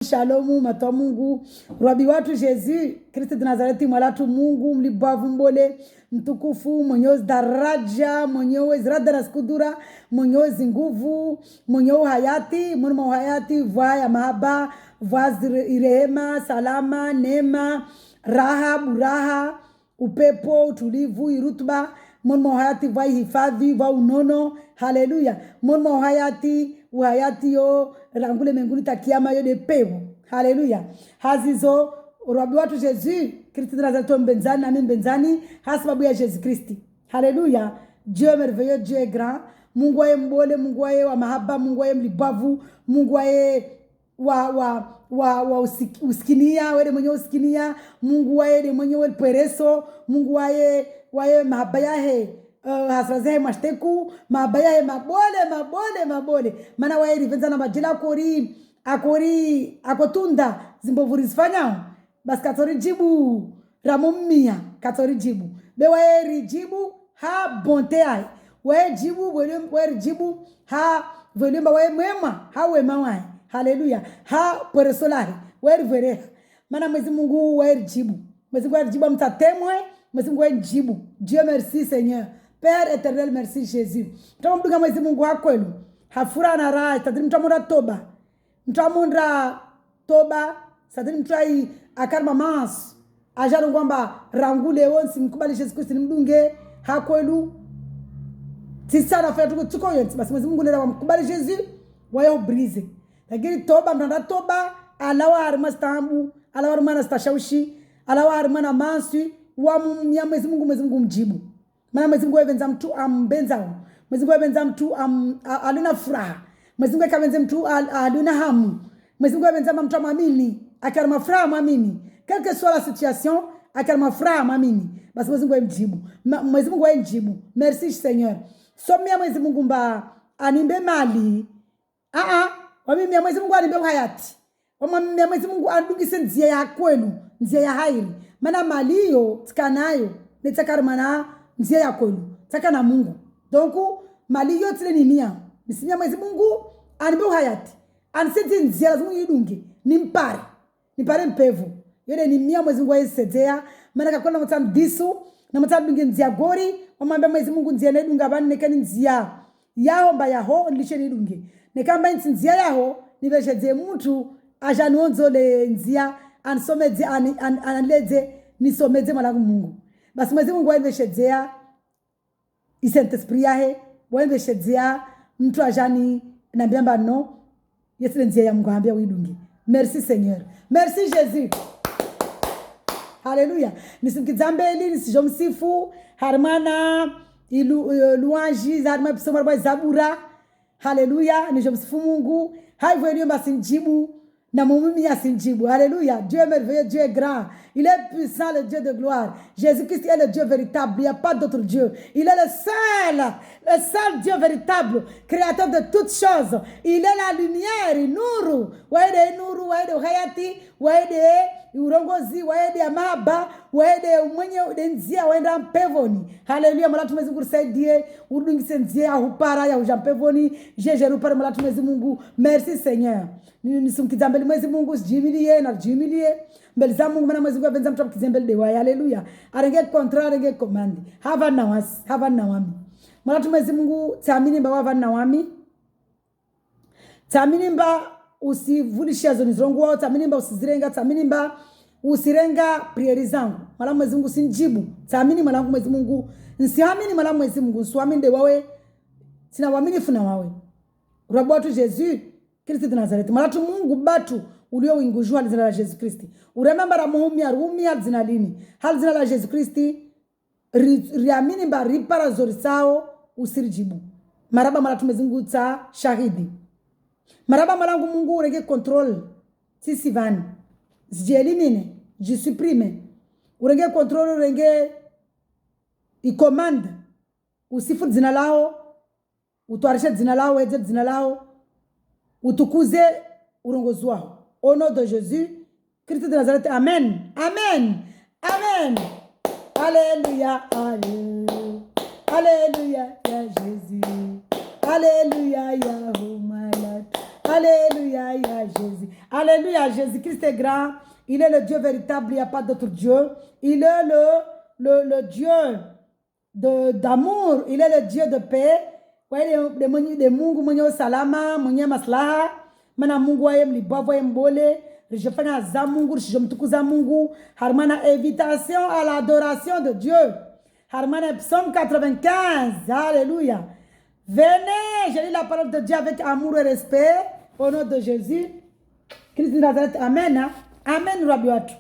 Shalomu matwa Mungu Rabi watu Yesu Kristo de Nazareti mwalatu Mungu mlibavu mbole mtukufu mwenyewe daraja mwenyewe zirada na skudura mwenyewe nguvu mwenyewe hayati mwenyewe hayati vwa ya mahaba vwa irehema salama neema raha buraha upepo utulivu irutuba mwenyewe hayati vwa hifadhi vwa unono haleluya mwenyewe hayati uhayati yo rangule menguni takiama yo de pevo haleluya hazizo Rabi watu Yesu Kristo de Nazareti mbenzani na mbenzani hasababu ya Yesu Kristo haleluya Dieu merveilleux Dieu est grand Mungu aye mbole Mungu aye wa mahaba Mungu aye mlibavu Mungu aye wa usikinia wede mwenye usikinia Mungu aye de mwenye wel pereso Mungu aye mahaba yahe hasrazehe mashteku mabaya he mabole mana wae rivenza na majila akotunda zimbovuri zifanyao basi katori jibu ramumia katori jibu be wae rijibu ha bonte ai wae jibu wae jibu ha volumba wae mwema ha wema wae haleluya ha poresolari wae rivere mana mwezi Mungu wae rijibu mwezi Mungu wae rijibu mtatemwe mwezi Mungu wae rijibu Dieu merci Seigneur Père éternel, merci Jésus. Mtambuga mwezi Mungu hakwelu. Hafura na raha, tadiri mtamunda toba. Mtamunda toba, sadiri mtrai akarma mas. Ajaru kwamba rangule wonsi mkubali Yesu Kristo ni mdunge hakwelu. Sisa na faya tuko yonsi basi mwezi Mungu lera mkubali Yesu wayo brize. Lakini toba mtanda toba alawa harima stambu, alawa harima na stashaushi, alawa harima na mansi wa mwezi Mungu mjibu. Mana mwezi Mungu wenza mtu ambenzao. Mwezi Mungu wenza mtu aluna furaha. Mwezi Mungu wenza mtu aluna hamu. Mwezi Mungu wenza mtu amamini. Akarma furaha amamini. Quelle que soit la situation, akarma furaha amamini. Basi mwezi Mungu mjibu. Mwezi Mungu mjibu. Merci Seigneur. Somia mwezi Mungu mba animbe mali. Wamimia mwezi Mungu animbe hayati. Wamimia mwezi Mungu andugise nzia ya kwenu. Nzia ya hairi. Mana mali hiyo tikanayo. Nitakarmana nzia ya kwenu taka na Mungu donc mali yote ni nia misinya mwezi Mungu anibo hayati aniseti nzia lazima yidunge nimpare mpevu yone ni mia mwezi Mungu ayesedea maana kakona mtam disu na mtam dunge nzia gori omamba mwezi Mungu nzia nedunga bani nekani nzia yao mba yaho nilishe nidunge nekamba nzia yaho nibesheze mtu ajanonzo le nzia ansomeze anleze nisomeze malagu Mungu basi mwezi Mungu waendeshedzea isente esprit yahe waendeshedzea mtu ajani nambiamba no yesile nzia ya Mungu ambia widungi merci Seigneur merci Jésus haleluya nisimkizambeli nisijomsifu harmana luanji harma bisoma kwa zabura haleluya nijomsifu Mungu hivyo ndio basi njibu na mumimi asinjibu. Alléluia. Dieu est merveilleux, Dieu est grand. Il est puissant, le Dieu de gloire. Jésus-Christ est le Dieu véritable. Il n'y a pas d'autre Dieu. Il est le seul Dieu véritable, créateur de toutes choses. Il est la lumière, nuru. Waede nuru, waede hayati, waede urongozi, waede amaba, waede mwenye udenzia, waede ampevoni. Alléluia. Malatu mwezi Mungu saidie, udungise nzia, hupara ya ujampevoni. Jejeru pare malatu mwezi Mungu. Merci Seigneur. Nisumkizambeli mwezi Mungu jimilie na jimilie mbele za Mungu maana mwezi Mungu avenza mtu kizembele de wa haleluya arenge kontra arenge komandi hava na wami mwana mwezi Mungu taamini mba wava na wami taamini mba usivulisha zoni zongo wao taamini mba usizirenga taamini mba usirenga prieri zangu mwana mwezi Mungu sinjibu taamini mwana mwezi Mungu nsiamini mwana mwezi Mungu nsuamini de wawe sina waaminifu na wawe Rabi watu Yesu Kristo de Nazareti malatu Mungu batu ulio wingujua zina la Yesu Kristo urememba ra muhumi zina lini hal zina la Yesu Kristo riamini mba ripara zori sao usirijibu maraba malatu mezingu ta shahidi maraba malangu Mungu urege control sisi vani elimine je supprime urege control urege i commande usifu zina lao utwarishe zina lao eje zina lao utukuze urongozi wao au nom de Jésus Christ de Nazareth amen alléluia alléluia ya Jésus alléluia ya Malat Alléluia, Jésus. Alléluia, Jésus-Christ est grand. Il est le Dieu véritable, il n'y a pas d'autre Dieu. Il est le Dieu d'amour. Il est le Dieu de paix. De Mungu mwenye usalama, mwenye maslaha. Mana Mungu wae mlibavu wae mbole. Rejefanya za Mungu, rejemtukuza Mungu. Harmana invitation à l'adoration de Dieu. Harmana Psaume 95. Alléluia. Venez, je lis la parole de Dieu avec amour et respect. Au nom de Jésus. Christ de Nazareth. Amen. Amen, Rabbi watu.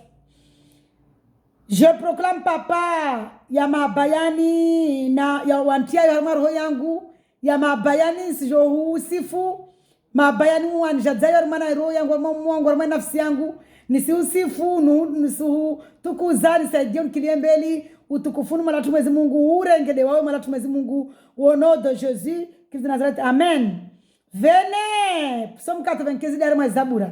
Je proclame papa ya mabayani na ya wantia ya roho yangu ya mabayani sijo sifu mabayani wanjadzayo mana roho yangu mwangu na nafsi yangu nisiusifu nisiu tukuzani saidia kiliembeli utukufunu malatu mwezi Mungu urengede wao malatu mwezi Mungu au nom de Jésus Christ de Nazareth. Amen. Venez, Psaume 95 derrière Zabura.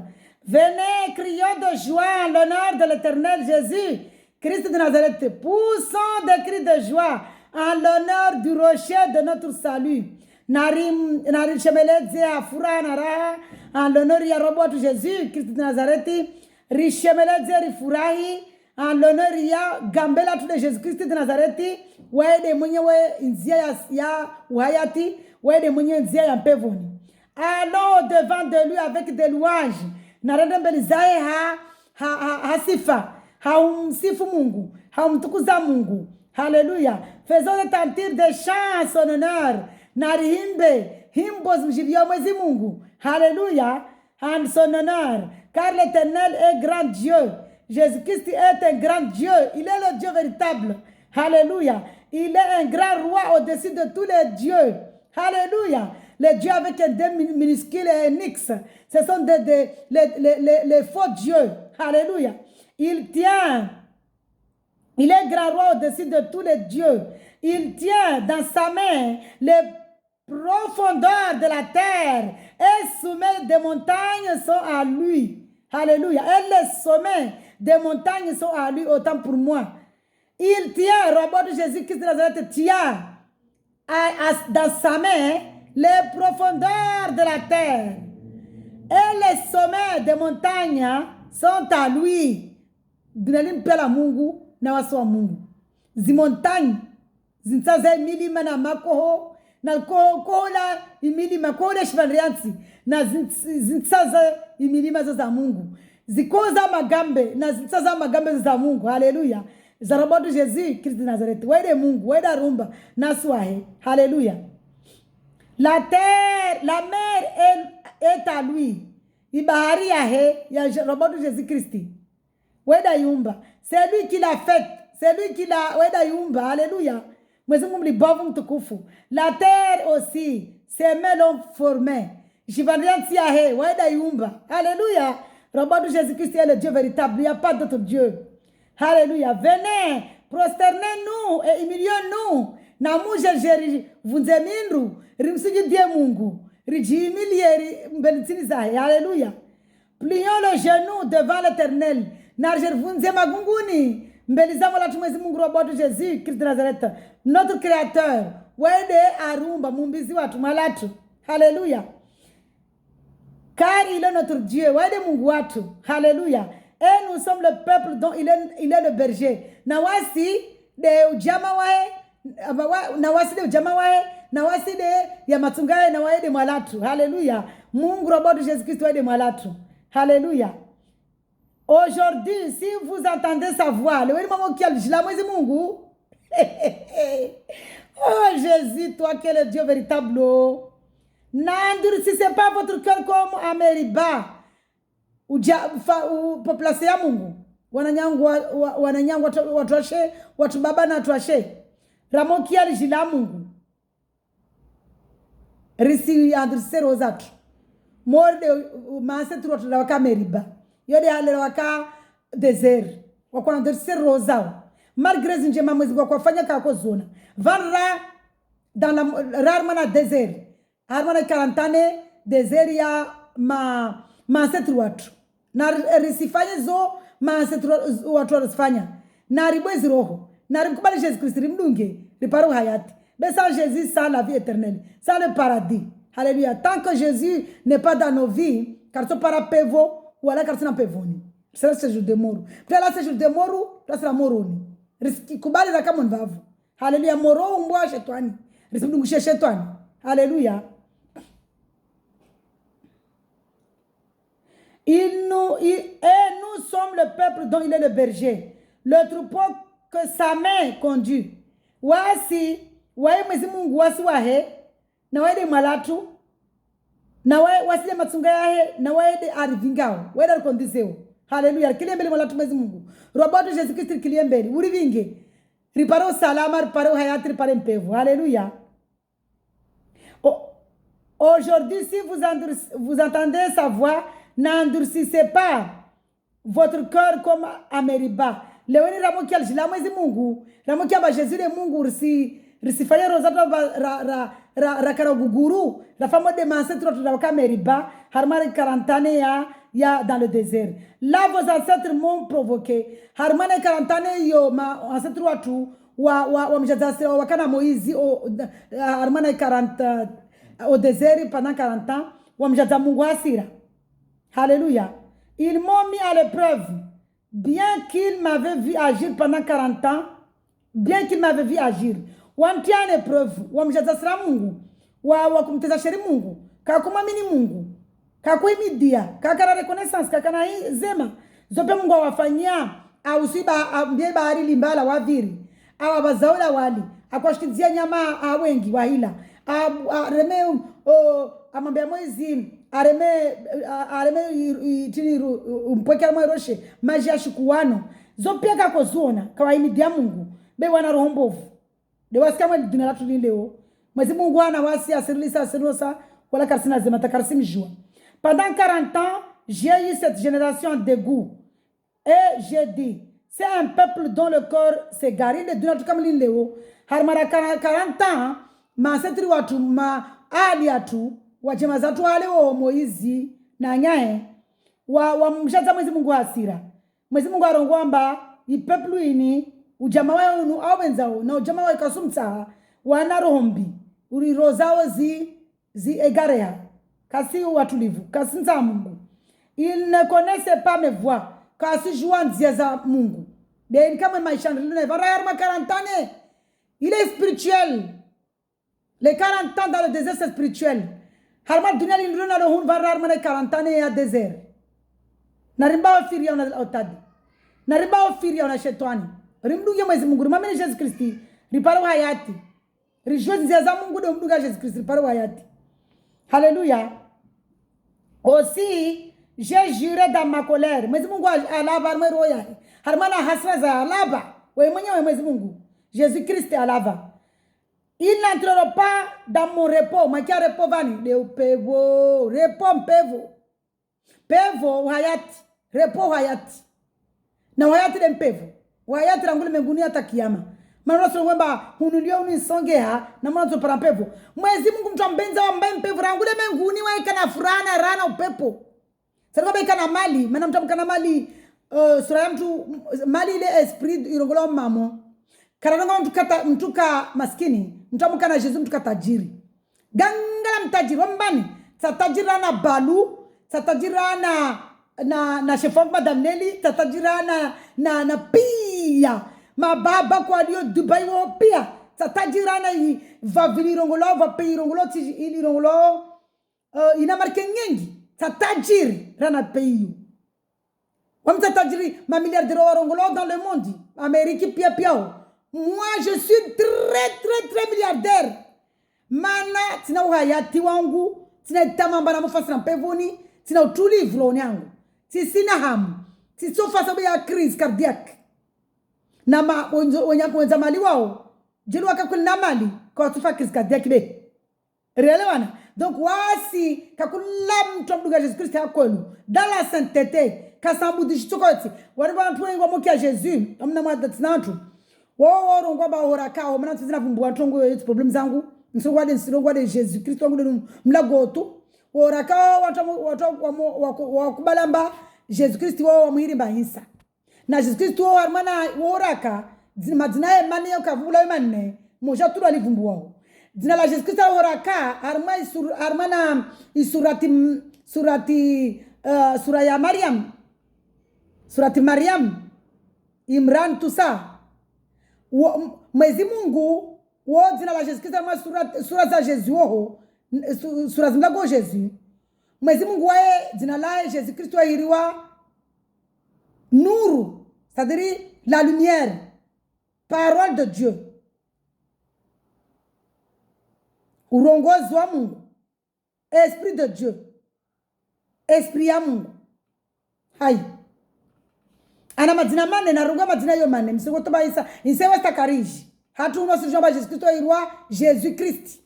Venez, crions de joie en l'honneur de l'Éternel Jésus Christ de Nazareth, poussons des cris de joie en l'honneur du rocher de notre salut. Narim shemeledze afura nara en l'honneur ya robot Jésus Christ de Nazareth. Rishemeledze rifurahi en l'honneur ya gambela de Jésus Christ de Nazareth. Wede mwenye nzia ya uhayati, wede mwenye nzia ya mpevoni. Allons devant de lui avec des louanges. Narende mbelizae hasifa. Haumsifu Mungu, haumtukuza Mungu. Alléluia. Faisons retentir des chants à son honneur. Narihimbe, himbos mjivio mwezi Mungu. Alléluia. En son honneur. Car l'Éternel est grand Dieu. Jésus-Christ est un grand Dieu. Il est le Dieu véritable. Alléluia. Il est un grand roi au-dessus de tous les dieux. Alléluia. Les dieux avec un D minuscule et un X. Ce sont les faux dieux. Alléluia. Il est grand roi au-dessus de tous les dieux. Il tient dans sa main les profondeurs de la terre et sommets des montagnes sont à lui. Alléluia. Et les sommets des montagnes sont à lui, autant pour moi. Il tient, Robert Jésus-Christ de Nazareth tient dans sa main les profondeurs de la terre et les sommets des montagnes sont à lui. Dunalimpela Mungu na wasu wa Mungu. Zimontagne zinsaza milima na makoho na kola imilima kola shivarianti na zinsaza imilima za Mungu. Zikoza magambe na zinsaza magambe za Mungu. Haleluya. Zarabodu Jésus Christ de Nazareth. Wede Mungu, wede rumba naswahe. Haleluya. La terre, la mer est à lui. Ibahari ya Zarabodu Jésus Christ. Weda yumba. C'est lui qui l'a fait. C'est lui qui l'a. Weda yumba. Alléluia. Mwezi Mungu mlibavu mtukufu. La terre aussi. Ses mains l'ont formé. Jivandrianti yahe. Weda yumba. Alléluia. Robert Jésus-Christ est le Dieu véritable. Il n'y a pas d'autre Dieu. Alléluia. Venez. Prosternez-nous et humilions-nous. Namuje jeri. Vunzeminru. Rimsuji die Mungu. Rijimilie mbelitini zahe. Alléluia. Plions le genou devant l'Éternel. Narjer vunze magunguni. Mbelizamo la tumwezi Mungu robotu Jésus Christ de Nazareth. Notre créateur. Wede arumba mumbizi watu malatu. Alléluia. Car il est notre Dieu. Wede Mungu watu. Alléluia. Et nous sommes le peuple dont il est le berger. Nawasi de ujama wae. Nawasi de ujama wae. Nawasi de ya matungaye na wae de malatu. Alléluia. Mungu robotu Jésus Christ wede malatu. Alléluia. Aujourd'hui, si vous entendez sa voix, le moment qui a la moise Mungu. Oh Jésus, toi qui es le Dieu véritable. Nandur, si ce n'est pas votre cœur comme à Meriba, ou population ya Mungu, wananyangu watuashe, watu baba na tuashe. Ramon qui a la Mungu. Risi andrse rozatu. Mor de maase tu watu la waka Meriba. Yode ale waka desert. Wakwa andrse rozao. Malgré zinjema mwezi kwa fanya kako zona. Vanra dans la rarement désert. Armana 40 ans désert ya ma setru watu. Na risifanye zo ma setru watu risifanya. Na ribwezi roho. Na rikubali Jésus Christ rimdunge. Riparo hayati. Mais sans Jésus, sans la vie éternelle. Sans le paradis. Alléluia. Tant que Jésus n'est pas dans nos vies, car tu para pevo, ou alors car tu n'as pevoni. C'est ce jour de moro. Puis là, c'est jour de moro, là, c'est la moroni. Riski kubali la kama vavu. Alléluia. Moro umbwa shetwani. Riski mungushe shetwani. Alléluia. Et nous sommes le peuple dont il est le berger. Le troupeau que sa main conduit. Wasi, wae mwezi Mungu wasi wahe, na wae de malatu, na wae wasi de matsunga yahe, na wae de arivingao, wae de kondiseo. Hallelujah. Kiliembele malatu mwezi Mungu. Roboto Jésus Christ kiliembele. Urivinge. Riparo salama, riparo hayati, riparo mpevu. Hallelujah. Aujourd'hui, si vous entendez sa voix, n'endurcissez pas votre cœur comme à Meriba. Leoni ramokia la mwezi Mungu. Ramokia ba Jésus de Mungu risifanya rosato ra karaguguru. La femme de ancêtres de Meriba. Harmari 40 années ya dans le désert. Là, vos ancêtres m'ont provoqué. Harmari 40 années yo ma ancêtres watu wa mjazasira wakana Moïse harmari 40 au désert pendant 40 ans. Wa mjaza Mungu asira. Alléluia. Ils m'ont mis à l'épreuve. Bien qu'ils m'avaient vu agir pendant 40 ans, bien qu'ils m'avaient vu agir. Wamtia à l'épreuve. Wamjazasira Mungu. Wakumteza sheri Mungu. Kakumamini Mungu. Kakuimidia. Kakana reconnaissance. Kakana zema. Zope Mungu wafanyia. Ausiba ambie bahari limbala waviri. Awabazaula wali. Akwashikizia nyama wengi wahila. Areme amambia Moizi areme tiniru mpweke mweroshe maji ya shukuwano zopia kako zuona kawaimidia Mungu be wana roho mbovu de wasika mwe dunia latu leo mwezi Mungu ana wasi asirilisa asirosa wala karsina zema takarsim joie. Pendant 40 ans j'ai eu cette génération de goût et j'ai dit c'est un peuple dont le corps s'est garé de dunia tukam leo harmara 40 ans ma setri watu ma ali atu wajema zatu wale wa Moizi na nyae wa mshaza mwezi Mungu hasira. Mwezi Mungu arongwamba ipeplu ini ujama wao unu awenzao na ujama wao kasumtsa wana rohombi uri rozao zi egarea kasi watulivu kasi nza Mungu. Il ne connaissait pas mes voix kasi jouan za Mungu. De kama maisha ndine varayar ma 40 ans. Il est spirituel. Les 40 ans dans le désert c'est spirituel. Harma dunia lindruna lo hun varar mana 40 ans ya désert. Narimba ofiria na otadi. Narimba ofiria na shetani. Rimduge mwezi Mungu, mama ni Jésus Christ. Riparo hayati. Rijozi za Mungu do mduga Jésus Christ riparo hayati. Alléluia. Aussi, j'ai juré dans ma colère. Mwezi Mungu alava mweroya. Harma na hasra za alava. Wewe mwenyewe mwezi Mungu. Jésus Christ alava. Ils n'entreront pas dans mon repos. Ma kia repos vani. De pevo. Repos pevo. Pevo hayati. Repos hayati. Na hayati de pevo. Hayati rangule menguni hata kiyama. Maana sio kwamba hunulio unisongea na mwana tu para pevo. Mwezi Mungu mtu ambenza wa mbaye pevo rangule menguni wa ikana furana rana upepo. Sasa kama ikana mali, maana mtu amkana mali sura ya mtu mali ile esprit irongolo mamo. Karananga mtuka maskini. Mtamuka na Yesu mtuka tajiri. Gangala mtajiri wambani. Satajira na balu, satajira na chefov Madame Nelly, satajira na pia. Mababa kwa dio Dubai wo pia. Satajira na vavili rongolo, vapi rongolo, ili rongolo ina marke nyengi. Satajiri rana peyu. Wamta tajiri ma milliardaire rongolo dans le monde. Amérique pia piao. Moi, je suis très milliardaire. Mana, tina uhayati wangu, tina itamamba na mufasi na pevoni, tina utulivu lo nyangu. Sina hamu. Sisofa sababu ya crise cardiaque. Na wenza mali wao. Jelu wakakuli na mali. Kwa tufa crise cardiaque be. Réellement. Donc, wasi, kakula mtu mduga Jésus Christ ya kwelu. Dans la sainteté, kasambu dishitokoti. Waniba mtu wengi wa moki ya Jésus. Amna mwadatina watu. Wao rongwa ba horakao mna tuzina vumbua ntongo yetu problem zangu nsongwa de Jésus Christ wangu de mlagoto horakao watu wakubalamba Jésus Christ wao wamuhiri bahisa na Jésus Christ wao armana horaka madina mani yakavula manne moja tu alivumbua Dzina la Yesu Kristo horaka armana sura ya Mariam. Surati Mariam, Imran, tout ça. Mwezi Mungu wo dzina la Yesu Kristo ma sura za Yesu ho sura zingago Yesu. Mwezi Mungu wae dzina la Yesu Kristo iriwa nuru, c'est-à-dire la lumière, parole de Dieu. Urongozi wa Mungu, esprit de Dieu, esprit ya Mungu. Hai. Ana madina mane na runga madina yo mane msingo toba isa insewa stakariji hatu uno si jomba Jésus Kristo irwa Jésus Christ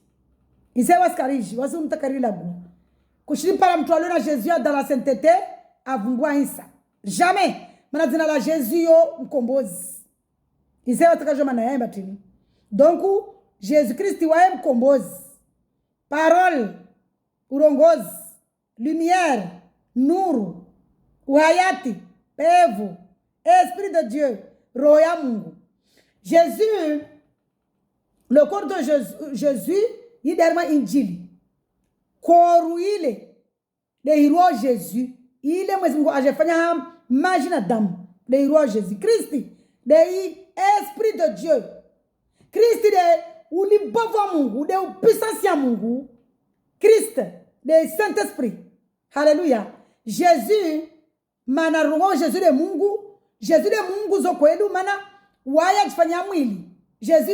insewa stakariji wasi umtakari labu kushiripa la mtu alona Jésus dans la sainteté avumbua insa jamais mana dina la Jésus yo mkombozi insewa stakajo mana ya imbatini donc Jésus Christ wae mkombozi parole urongozi lumière nuru uhayati pevu Esprit de Dieu, Roya Mungu. Jésus, le corps de Jésus, il est derrière Injili. Koru ile, le hiro Jésus, il est mwezi Mungu ajefanya magina damu, le hiro Jésus. Christi, le Esprit de Dieu. Christi de ulibovu Mungu, de puissance ya Mungu. Christ, le Saint-Esprit. Alléluia. Jésus, manarungo Jésus de Mungu. Jésus de Mungu zo kwelu mana waya ajifanya mwili. Jésus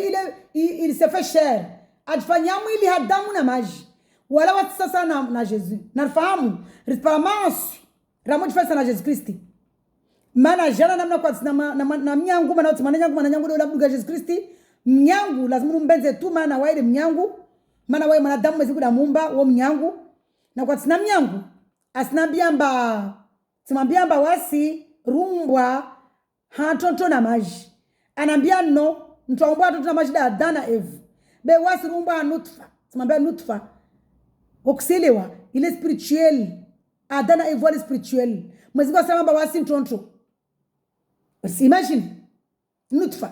il se fait chair. Ajifanya mwili hadamu na maji. Wala watu sasa na Jésus. Nafahamu resparamance ramo jifasa na Jésus Christi. Mana jana namna kwa na mnyangu mana watu mana nyangu do labduga Jésus Christi. Mnyangu lazima mbenze tu mana waile mnyangu. Mana waile mana damu mwezi kuda mumba wo mnyangu. Na kwa tina mnyangu asinambiamba wasi rumbwa hatoto na maji. Anambia no, mtuambua hatoto na maji da Adana Eve. Be wasi rumbwa nutfa. Tumambia nutfa. Okuselewa, ile spirituel. Adana Eve wale spirituel. Mwezi kwa samamba wasi mtonto. Imagine. Nutfa.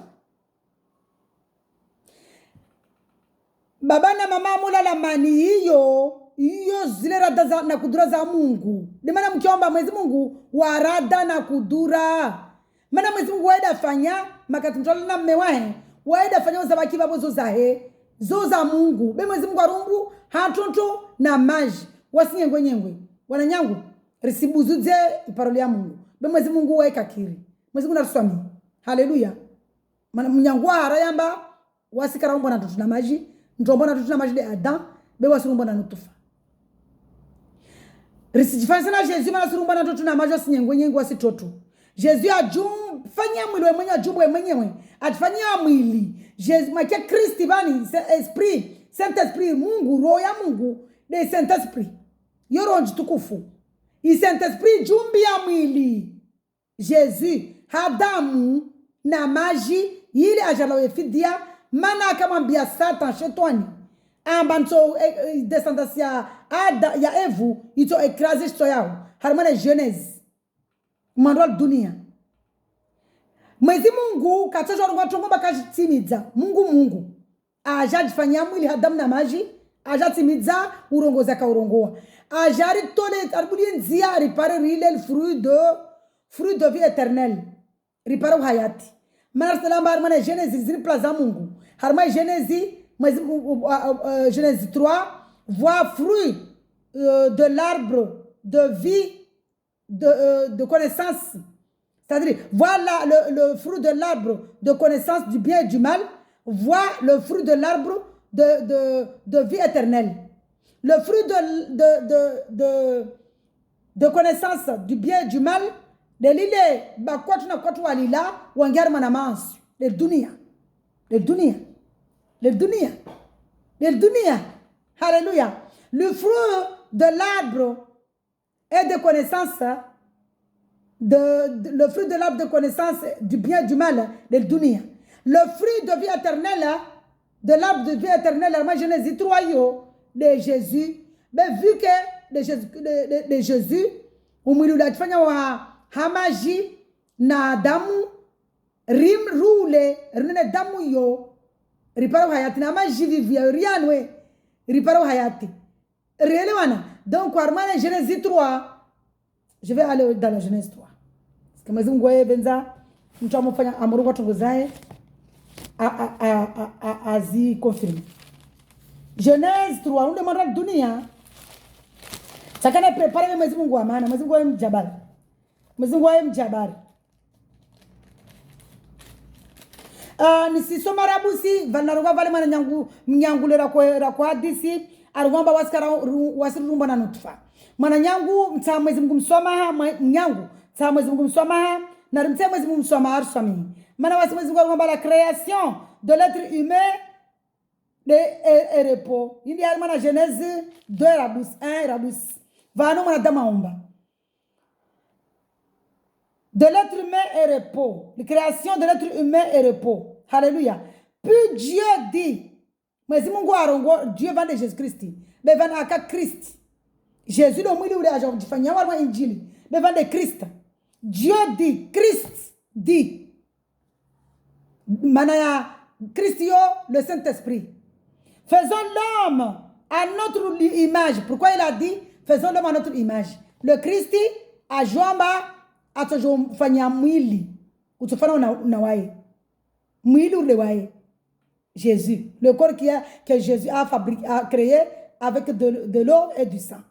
Baba na mama mula la mani hiyo zile rada za na kudura za Mungu. Dimana mkiomba mwezi Mungu warada na kudura. Mana mwezi Mungu waeda fanya makati mtola na mmewahe waeda fanya uzabaki babo zoza Mungu. Be mwezi Mungu arumbu hatonto na maji wasinyengwe wananyangu risibuzuze iparole ya Mungu. Be mwezi Mungu waeka kiri. Mwezi Mungu naruswami. Haleluya. Mana mnyangu harayamba wasikara umbo na tutu na maji. Ntombo na tutu na maji de Adam. Be wasirumbo na nutufa. Risijifanya na Jésus mana surumba na tutu na maji wasinyengwe wasitoto. Jésus fanya mwili mwenye ajumbu mwenyewe atufanyia mwili Jésus makia Kristi bani esprit Saint-Esprit Mungu roho ya Mungu de Saint-Esprit yoro njitukufu i Saint-Esprit jumbi ya mwili Jésus hadamu na maji ile ajalawe fidia mana akamwambia Satan shetani ambanto descendance ya Evu ito ekraze shito yao harmone Genèse mandwal dunia. Mwezi Mungu katojo ngomba kajitimiza. Mungu. Ajajifanya mwili hadamu na maji, ajatimiza urongoza ka urongoa. Ajari tole arbuli nzia ripare rile fruit de vie éternelle. Ripare hayati. Mana salamba harmane Genèse zini plaza Mungu. Harmane Genèse 3 voit fruit de l'arbre de vie de connaissance, c'est-à-dire voilà le fruit de l'arbre de connaissance du bien et du mal, voit le fruit de l'arbre de vie éternelle. Le fruit de connaissance du bien et du mal, de l'île bakwatu na kwatu walila wangar manamansu le dunia. Alléluia. Le fruit de l'arbre et de connaissance le fruit de l'arbre de connaissance du bien et du mal de dunia. Le fruit de vie éternelle de l'arbre de vie éternelle moi Genèse 3 de Jésus. Mais vu que de Jésus umwili ulifanya wa hamaji na damu rim rule rune damu yo riparo hayati na majivivia rianwe riparo hayati réellement donc armana Genèse 3 je vais aller dans la Genèse 3 parce que mwezi Mungu yeye benza mtu amofanya amurugo tunguzae azi confirme Genèse 3 unde mara dunia takana prepare mwezi Mungu amana mwezi Mungu mjabari mwezi Mungu mjabari nisisoma rabusi vanaruga vale mana nyangu mnyangulera kwa hadisi arugamba wasikara wasirumba na nutfa mana nyangu mta mwezi Mungu msoma mnyangu mta mwezi Mungu msoma na mta mwezi Mungu msoma arsami mana wasi mwezi Mungu arugamba la création de l'être humain et repos indi mana Genèse 2 rabus 1 rabus vano mana damaomba de l'être humain et repos. La création de l'être humain et repos. Alléluia. Puis Dieu dit, mais si mon Dieu va de Jésus-Christ, mais va de Christ. Jésus le mouille de l'argent, du fanya warma injili, mais va de Christ. Dieu dit, Christ dit. Manaya Christio, le Saint-Esprit. Faisons l'homme à notre image. Pourquoi il a dit, faisons l'homme à notre image. Le Christ a joamba atojofanya mwili utofana na wae mwili ule wae Jésus le corps que Jésus a créé avec de l'eau et du sang.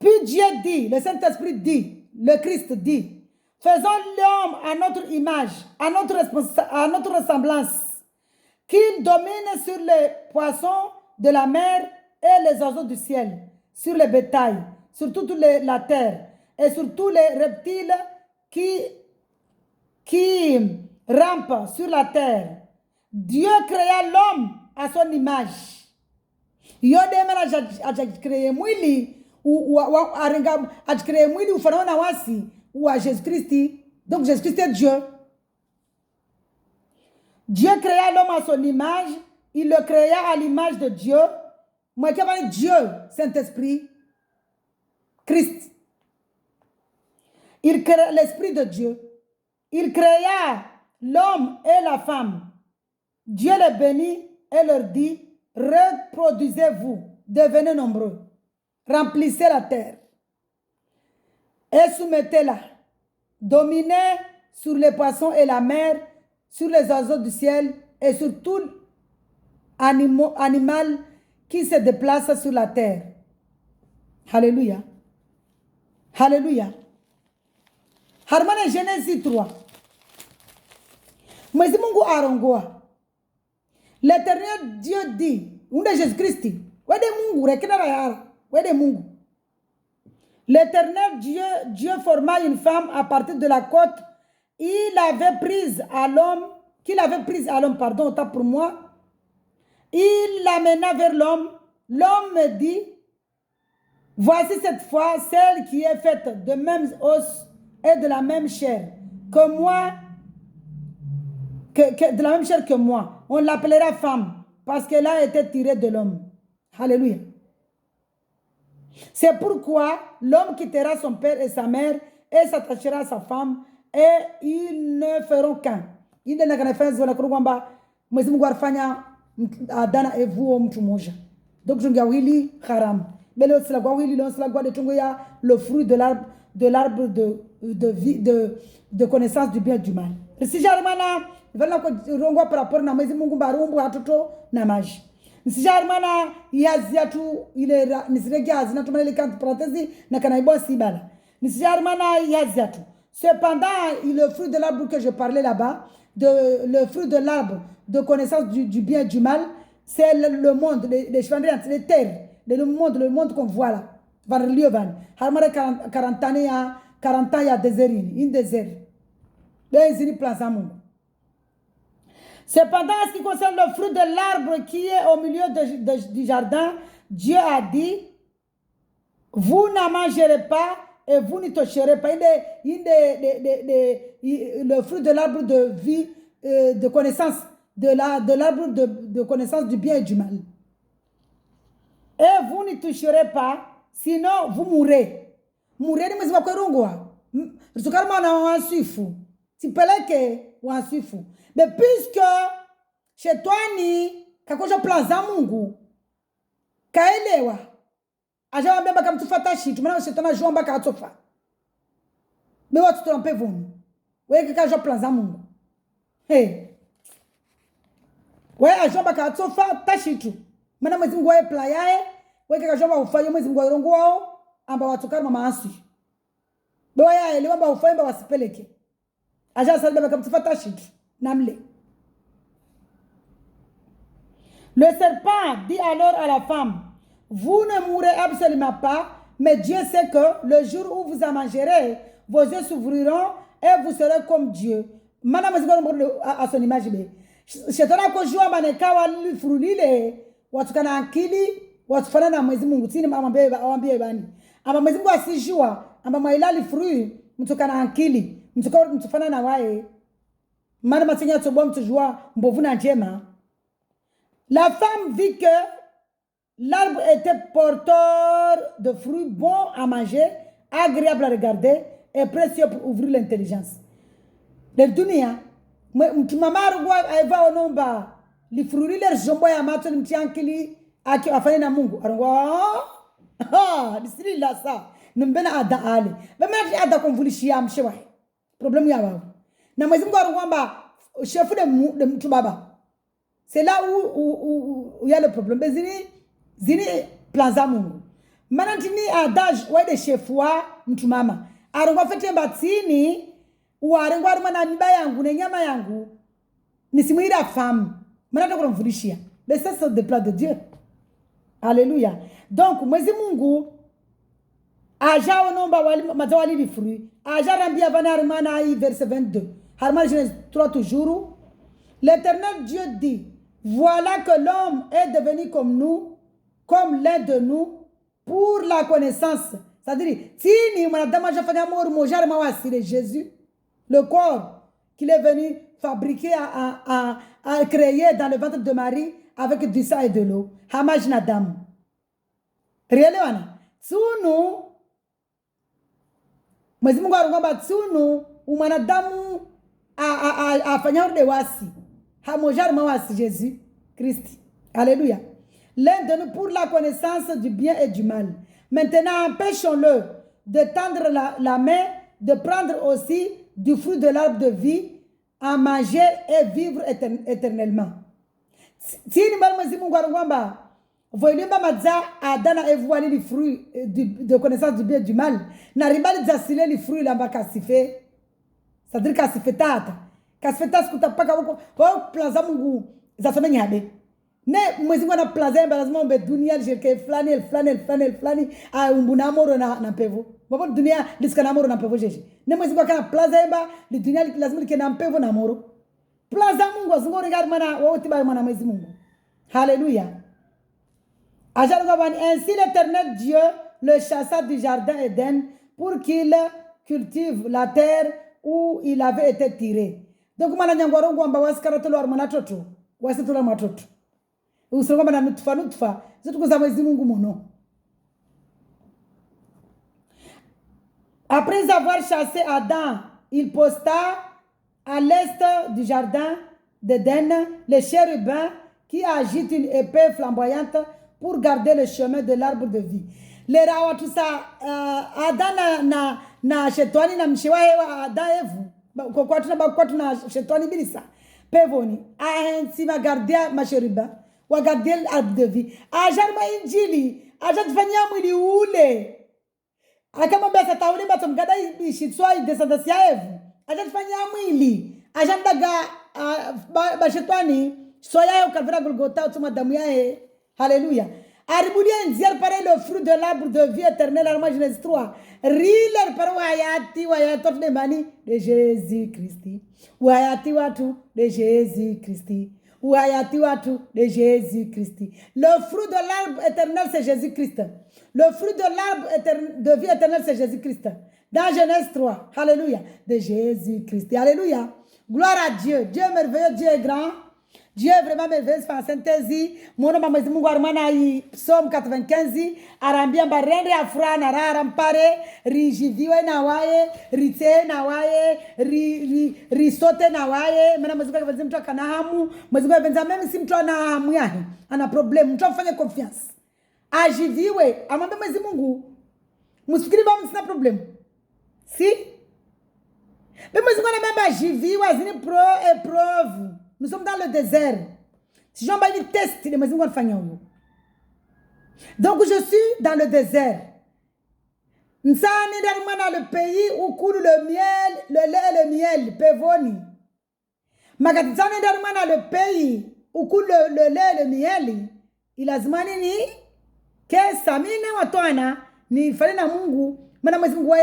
Puis Dieu dit, le Saint-Esprit dit, le Christ dit, faisons l'homme à notre image, à notre ressemblance, qu'il domine sur les poissons de la mer et les oiseaux du ciel, sur les bétails, sur toute la terre et sur tous les reptiles qui rampent sur la terre. Dieu créa l'homme à son image. Yode mena a créé mwili ou a créé mwili ou fanaona wasi ou à Jésus-Christ. Donc Jésus-Christ est Dieu. Dieu créa l'homme à son image. Il le créa à l'image de Dieu. Moi qui ai Dieu, Saint-Esprit. Christ. Il créa l'Esprit de Dieu. Il créa l'homme et la femme. Dieu les bénit et leur dit, reproduisez-vous, devenez nombreux, remplissez la terre et soumettez-la, dominez sur les poissons et la mer, sur les oiseaux du ciel et sur tout animal qui se déplace sur la terre. Alléluia. Alléluia. Harmane Genèse 3. Mwezi Mungu arongoa. L'Éternel Dieu dit, unde Jésus-Christ, wede Mungu rekinara yara, wede Mungu. L'Éternel Dieu forma une femme à partir de la côte. Qu'il avait prise à l'homme, pardon, autant pour moi. Il l'amena vers l'homme. L'homme me dit, voici cette fois celle qui est faite de même os et de la même chair que moi, de la même chair que moi. On l'appellera femme parce qu'elle a été tirée de l'homme. Alléluia. C'est pourquoi l'homme quittera son père et sa mère et s'attachera à sa femme et ils ne feront qu'un. Il ne n'a fait zona kurugamba mwezi Mungu arfanya Adana et vous mtu moja. Donc je ngawili haram. Mais le sila gwawili le sila gwade tungu ya le fruit de l'arbre de vie de connaissance du bien et du mal. Si jarmana vela ko rongwa par rapport na mwezi Mungu barumbu hatoto na maji. Si jarmana yaziatu ile nisirege azina tumele kant parenthèse na kanaibo sibala. Si jarmana yaziatu. Cependant, le fruit de l'arbre que je parlais là-bas, le fruit de l'arbre de connaissance du bien et du mal, c'est le monde, les chevaliers, les terres, le monde qu'on voit là. Van Liovan. Harmare 40 ans, il y a désert, une désert. Désert plaza monde. Cependant, en ce qui concerne le fruit de l'arbre qui est au milieu du jardin, Dieu a dit, vous n'en mangerez pas et vous n'y toucherez pas. Le fruit de l'arbre de vie, de connaissance, de l'arbre de connaissance du bien et du mal. Et vous n'y toucherez pas, sinon vous mourrez. Mourrez, mais c'est pas quoi. Je suis carrément en suifu. tipeleke wansifu. Mais puisque shetani kakoja plaza Mungu kaelewa ajawambia baka mtufata shitu maana shetani ajua mbaka atofa. Mais watu trompe vonu. Wewe kaja plaza Mungu. Hey. Wewe ajua mbaka atofa tashitu. Maana Mwenyezi Mungu wae playae, wewe kaja ufanye Mwenyezi Mungu warongo wao amba watukana mama asi. Bewa ya elewa mba ufanye mba wasipeleke. Aja salbe baka mtufata shitu namle. Le serpent dit alors à la femme, vous ne mourrez absolument pas, mais Dieu sait que le jour où vous en mangerez, vos yeux s'ouvriront et vous serez comme Dieu. Madame, à son image, shetani kujua manekawa lifurulile watukana akili watufana na Mwenyezi Mungu tini awambie bani amba Mwenyezi Mungu asijua amba mailali furu mtukana akili mtufana na wae maana matenya tobo mtujua mbovu na njema. La femme vit que l'arbre était porteur de fruits bons à manger, agréables à regarder et précieux pour ouvrir l'intelligence. Le dunia mtumamaru wa aiva onomba li fruits les jombo ya mato ni mtiankili aki afanye na Mungu arongwa bismillah sa nimbena ada ale bema ada konvulishia mshewa problème ya wao na Mwenyezi Mungu arongwa chef de mtu baba. C'est là où il y a le problème. Zini plaza Mungu. Manantini adage wa de chefwa mtu mama. Arongwa fete mbatini uarengwa arumana miba yangu na nyama yangu nisimuira femme. Manata kurumfundishia. Mais ça c'est le plan de Dieu. Alléluia. Donc Mwenyezi Mungu aja onomba wali mazawali li fruit. Aja rambia vana arumana verset 22. Harman Genèse 3 toujours. L'Éternel Dieu dit, voilà que l'homme est devenu comme nous, comme l'un de nous, pour la connaissance. C'est-à-dire, si nous avons Jésus, le corps qu'il est venu fabriquer, à créer dans le ventre de Marie, avec du sang et de l'eau. Hamaj Nadam. Réellement, Tsunu, Mwenyezi Mungu arungamba tsunu, umanadamu afanyao de wasi. Hamojar mawasi Jésus Christ. Alléluia. L'un de nous pour la connaissance du bien et du mal. Maintenant, empêchons-le de tendre la main, de prendre aussi du fruit de l'arbre de vie, à manger et vivre éternellement. Si nous avons voyez maza adana evoali les fruits de connaissance du bien et du mal. N'arrivali d'assurer les fruits là-bas kasife. C'est-à-dire kasife tata. Kasfeta sikutapaka huko kwa plaza Mungu za somenya habe ne mwezi mwana plaza lazima mbe dunia jirke flani umbuna moro na pevo babo dunia liskana moro na pevo jeje ne mwezi kwa kana plaza emba li dunia lazima like na pevo na moro plaza Mungu azungori gari mana wote ba mana mwezi Mungu. Alléluia. Ainsi l'Éternel Dieu le chassa du jardin Éden pour qu'il cultive la terre où il avait été tiré. Donc mana nyangwaro ngwamba wasikaratolo armana toto wasitola matoto usongoma na nutfa zitukuza Mwenyezi Mungu muno. Après avoir chassé Adam, il posta à l'est du jardin d'Éden les chérubins qui agitent une épée flamboyante pour garder le chemin de l'arbre de vie. Les rawa tout ça Adam na shetani na mshewa hewa Adam evu kwa tuna shetani bilisa pevoni ahensi magardia masheriba wagardia l'arbre de vie ajarma injili ajatufanyia mwili ule akamwambia satauli bato mgada ishitswa descendance ya evu ajatufanyia mwili ajandaga bashetani soya yo kavira Golgotha utuma damu yae. Alléluia. Aribulia nziar pareil le fruit de l'arbre de vie éternelle en Genèse 3. Riler par wayati wayatot de mani de Jésus Christ. Wayati watu de Jésus Christ. Wayati watu de Jésus Christ. Le fruit de l'arbre éternel c'est Jésus Christ. Le fruit de l'arbre de vie éternelle c'est Jésus Christ. Dans Genèse 3. Alléluia. De Jésus Christ. Alléluia. Gloire à Dieu. Dieu est merveilleux, Dieu est grand. Dieu est vraiment merveilleux par synthèse. Mon nom Mwenyezi Mungu armana i Psalm 95 arambia barende afura na rampare rijiviwe na waye rite na waye risote na waye maana Mwenyezi Mungu mtu akana hamu Mwenyezi Mungu benza mimi si mtu ana hamu yake ana problem mtu afanye confiance ajiviwe amwambie Mwenyezi Mungu msifikiri baba sina problem si mais Mwenyezi Mungu anamwambia ajiviwe azini épreuve. Nous sommes dans le désert. Si j'en bats une test, les Mwenyezi Mungu anafanya huyo. Donc je suis dans le désert. Nsani dans le pays où coule le miel, le lait et le miel, pevoni. Makatitsani dans le pays où coule le lait et le miel, ilazimani ni ke samina watwana ni fali na Mungu. Maana Mwenyezi Mungu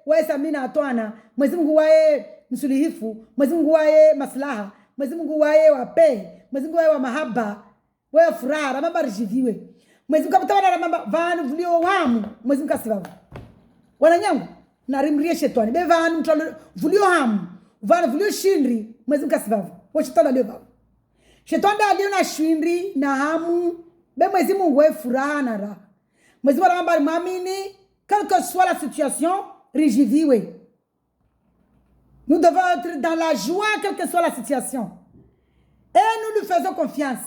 wae samina watwana, Mwenyezi Mungu wae msulihifu, Mwenyezi Mungu wae maslaha. Mwenyezi Mungu wae wape, Mwenyezi Mungu wae wa mahaba, wae furaha, ramamba rijiviwe. Mwenyezi Mungu kapata ramamba vanu vulio wamu, Mwenyezi Mungu asibabu. Wananyangu, na rimrie shetani, be vanu vulio hamu, vanu vulio shindri, Mwenyezi Mungu asibabu. Wa shetani alio babu. Shetani alio na shindri, na hamu, be Mwenyezi Mungu wae furaha na raha. Mwenyezi Mungu ramamba mamini, quelle que soit la situation, rijiviwe. Nous devons être dans la joie, quelle que soit la situation. Et nous lui faisons confiance.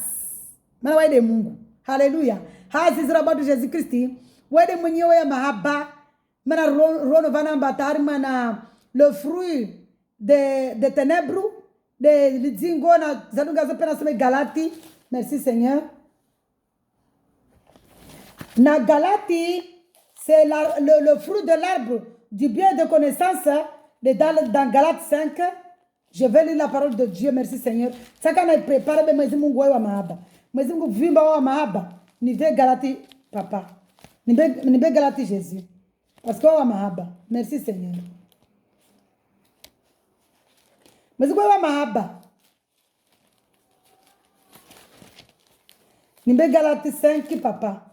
Alléluia. Haziz rabat de Jésus-Christ. Wede mwenyewe ya mahaba. Mana rono vana mbatari mana le fruit de ténèbres. De lidzingo na zadunga zopena seme Galati. Merci Seigneur. Na Galati, c'est le fruit de l'arbre du bien de connaissance. Dans Galates 5, je vais lire la parole de Dieu. Merci Seigneur. Ça quand on prépare, Mwenyezi Mungu wa mahaba. Mwenyezi Mungu vimba wa mahaba. Nive Galati papa. Nive Galati Jésus. Parce que wa mahaba. Merci Seigneur. Mwenyezi Mungu wa mahaba. Nive Galati 5 papa.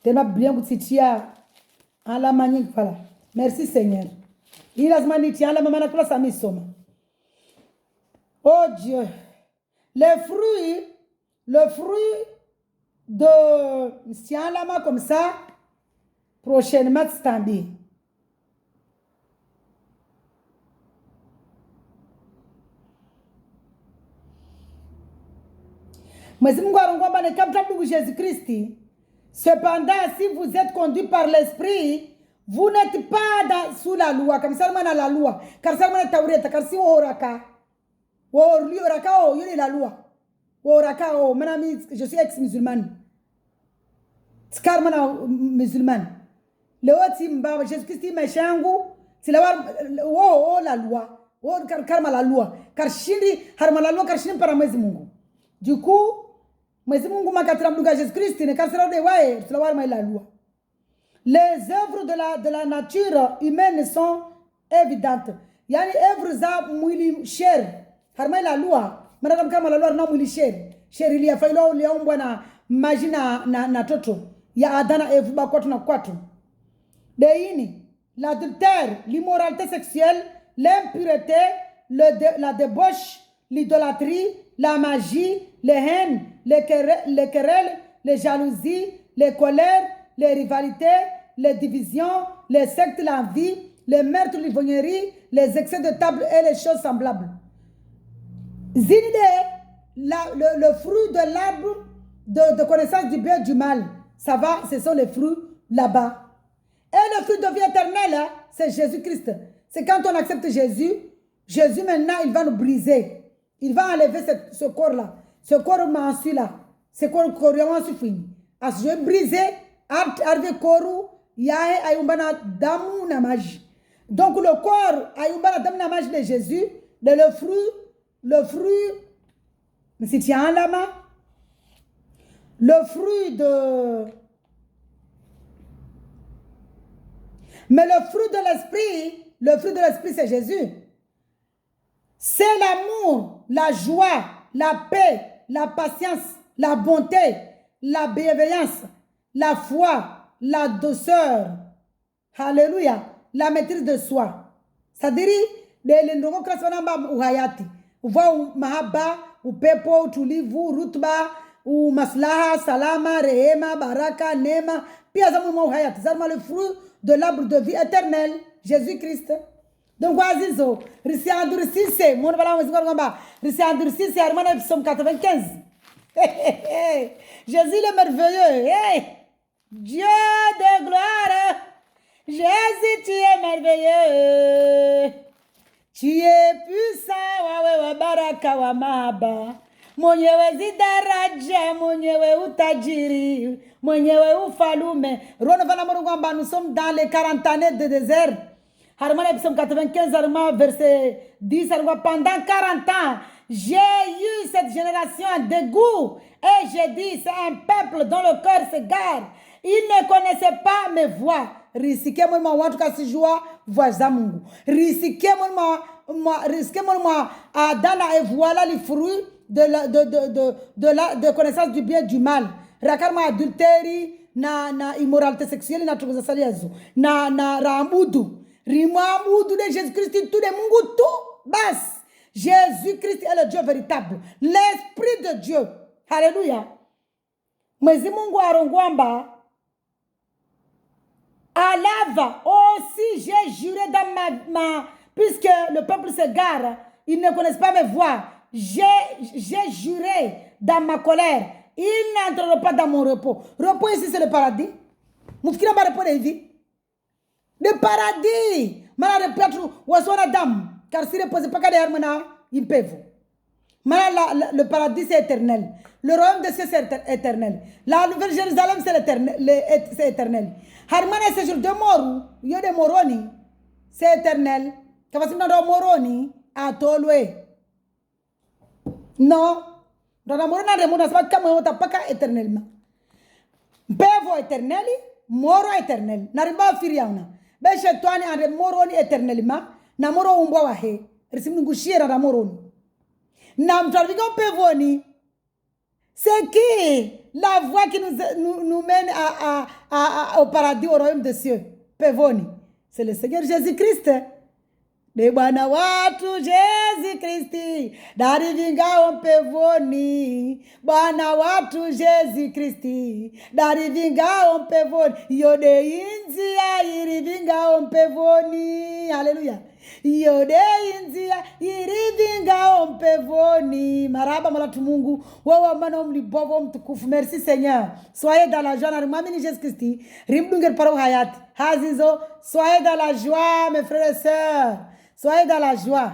Tellement bien que tu tiens en la manière voilà. Merci Seigneur. Il a manité à la maman na sa misoma. Oh Dieu. Le fruit de tiens la main comme ça prochainement stambi. Mais si nous avons un cap de Jésus-Christ, cependant si vous êtes conduit par l'esprit, vous n'êtes pas sous la loi, comme ça, on a la loi. Car ça, on a taureta, car si on oraka. Oraka, oh, il y a la loi. Oraka, oh, je suis ex-musulmane. Car je suis musulmane. Le haut timba, Jésus-Christ, machangu, c'est la loi. Oh, car la loi. Car chindi, harma la loi, car chindi para mwezi Mungu. Du coup, mwezi Mungu makatram duga Jésus-Christ, ne car c'est la loi. Les œuvres de la nature humaine sont évidentes. Yani œuvres za mwili cher. Harma la loi. Madame kama la loi na mwili cher. Cher ili afailo liaumbwa na majina na toto. Ya Adana Eve bakwatu na kwatu. Deini, l'adultère, l'immoralité sexuelle, l'impureté, la débauche, l'idolâtrie, la magie, les haines, les querelles, les jalousies, les colères, les rivalités, les divisions, les sectes, l'envie, les meurtres, l'ivrognerie, les excès de table et les choses semblables. Zinide, le fruit de l'arbre de connaissance du bien et du mal, ça va, ce sont les fruits là-bas. Et le fruit de vie éternelle, c'est Jésus-Christ. C'est quand on accepte Jésus, Jésus maintenant, il va nous briser. Il va enlever ce corps-là, ce corps mensu-là, ce corps mensu fini. As je brisé, arve koru yae ayumbana damu na maji. Donc le corps ayumbana damu na maji de Jésus, de le fruit, si tu as la main, le fruit de, mais le fruit de l'esprit c'est Jésus. C'est l'amour, la joie, la paix, la patience, la bonté, la bienveillance, la foi, la douceur, alléluia, la maîtrise de soi. C'est-à-dire, les ndongo kraswana uhayati. uva mahaba, upepo, utulivu, rutba, maslaha, salama, rehema, baraka, neema. Pia za mwema uhayat. Zarma le fruit de l'arbre de vie éternelle, Jésus-Christ. Donc, Azizo, Rissi endurcissé, mon voilà, on va dire, Rissi endurcissé, Armana, Psaume 95. Jésus le merveilleux, hey! Dieu de gloire, Jésus, tu es merveilleux. Tu es puissant, wawe baraka wa mahaba. Mwenyewe zidaraja, mwenyewe utajiri, mwenyewe ufalume. Rona vana morungamba, nous sommes dans les 40 années de désert. Harmana Psaume 95, Harmana verset 10, Harmana pendant 40 ans, j'ai eu cette génération en dégoût. Et j'ai dit, c'est un peuple dont le cœur s'égare. Ils ne connaissaient pas mes voix. Risquez moi watu kasijua voix za Mungu. Risquez moi dana et voilà les fruits de connaissance du bien et du mal. Rakarma adultérie na immoralité sexuelle na tukuza saliazo. Na ramudu. Rimamudu de Jésus-Christ tout de Mungu tout bas. Jésus-Christ est le Dieu véritable, l'Esprit de Dieu. Alléluia. Mwezi Mungu arongwamba alava aussi j'ai juré dans ma puisque le peuple s'égare, ils ne connaissent pas mes voix. J'ai juré dans ma colère, ils n'entreront pas dans mon repos. Repos ici c'est le paradis. Mufkina ba repos de vie. Le paradis. Mana de Pietro wasona dam. Car si repose pas qu'à mana impevo. Mana le paradis c'est éternel. Le royaume des cieux c'est éternel. La nouvelle Jérusalem c'est éternel. Harmana c'est jour de moru, yo de moroni, c'est éternel. Kavasim dans moroni à tolwe. Non. Dans la morona de mona c'est pas comme on t'a pas éternellement. Bevo éternel, moro éternel. Narimba firiauna. Ben chez toi ni ande moroni éternellement. Na moro umbwa wa he. Risimu ngushira na moroni. Na mtarviga pevoni. C'est qui la voie qui nous mène au paradis, au royaume des cieux? Pevoni. C'est le Seigneur Jésus-Christ. De bwana watu Jésus-Christ. Dari vinga pevoni. Bwana watu Jésus-Christ. Dari vinga pevoni. Yode inzia iri vinga pevoni. Alléluia. Yode inzia irivinga ompevoni. Maraba malatu Mungu. Wawa mana mlibovo mtukufu. Merci Seigneur. Soyez dans la joie. Narimamini Jésus Christ. Rimdunger paro hayat. Hazizo. Soyez dans la joie mes frères et sœurs. Soyez dans la joie.